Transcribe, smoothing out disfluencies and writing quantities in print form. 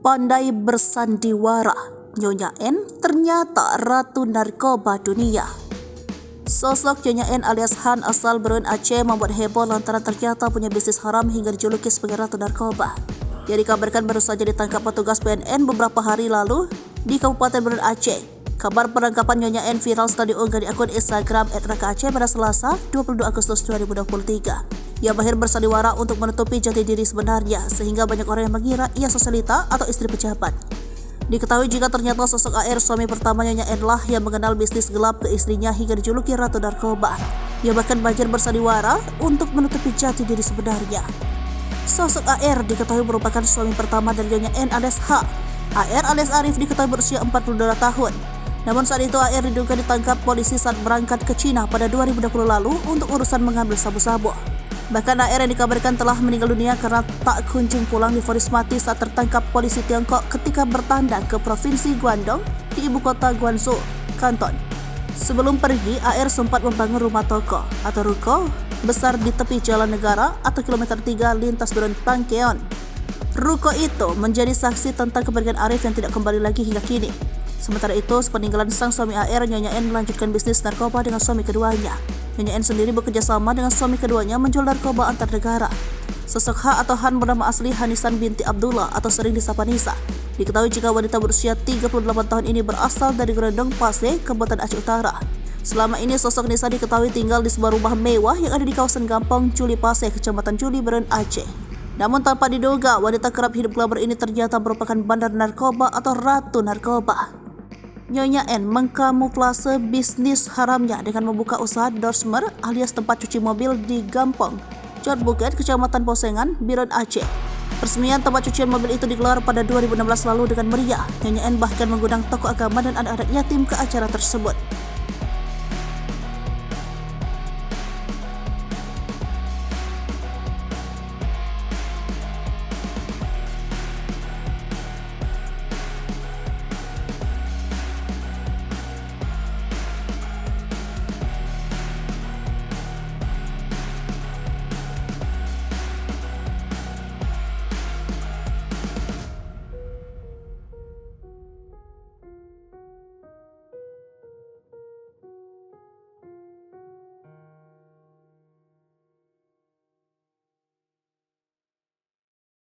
Pandai bersandiwara, Nyonya N ternyata ratu narkoba dunia. Sosok Nyonya N alias Han asal Berun Aceh membuat heboh lantaran ternyata punya bisnis haram hingga dijuluki sebagai ratu narkoba. Ia dikabarkan baru saja ditangkap petugas BNN beberapa hari lalu di Kabupaten Berun Aceh. Kabar penangkapan Nyonya N viral setelah diunggah di akun Instagram @raka_aceh pada Selasa 22 Agustus 2023. Ia mahir bersandiwara untuk menutupi jati diri sebenarnya sehingga banyak orang yang mengira ia sosialita atau istri pejabat. Diketahui jika ternyata sosok AR suami pertama Nyonya N lah yang mengenal bisnis gelap ke istrinya hingga dijuluki ratu narkoba. Ia bahkan banjir bersandiwara untuk menutupi jati diri sebenarnya. Sosok AR diketahui merupakan suami pertama dari Nyonya N alias H. AR alias Arif diketahui berusia 42 tahun. Namun saat itu AR diduga ditangkap polisi saat berangkat ke Cina pada 2020 lalu untuk urusan mengambil sabu-sabu. Bahkan AR yang dikabarkan telah meninggal dunia karena tak kunjung pulang divonis mati saat tertangkap polisi Tiongkok ketika bertandang ke Provinsi Guangdong di ibu kota Guangzhou, Kanton. Sebelum pergi, AR sempat membangun rumah toko atau ruko besar di tepi Jalan Negara atau kilometer 3 lintas Berun Tangkeon. Ruko itu menjadi saksi tentang kepergian Arif yang tidak kembali lagi hingga kini. Sementara itu, sepeninggalan sang suami AR, Nyonya N melanjutkan bisnis narkoba dengan suami keduanya. Nyonya N sendiri bekerja sama dengan suami keduanya menjual narkoba antar negara. Sosok H atau Han bernama asli Hanisan binti Abdullah atau sering disapa Nisa. Diketahui jika wanita berusia 38 tahun ini berasal dari Grendong Pasir, Kabupaten Aceh Utara. Selama ini sosok Nisa diketahui tinggal di sebuah rumah mewah yang ada di kawasan Gampong Juli Pasir, Kecamatan Juli, Berun Aceh. Namun tanpa diduga, wanita kerap hidup glamour ini ternyata merupakan bandar narkoba atau ratu narkoba. Nyonya N mengkamuflase bisnis haramnya dengan membuka usaha Dorsmer alias tempat cuci mobil di Gampong, Jod Bukit, Kecamatan Posengan, Berun Aceh. Peresmian tempat cucian mobil itu digelar pada 2016 lalu dengan meriah. Nyonya N bahkan mengundang tokoh agama dan anak-anak yatim ke acara tersebut.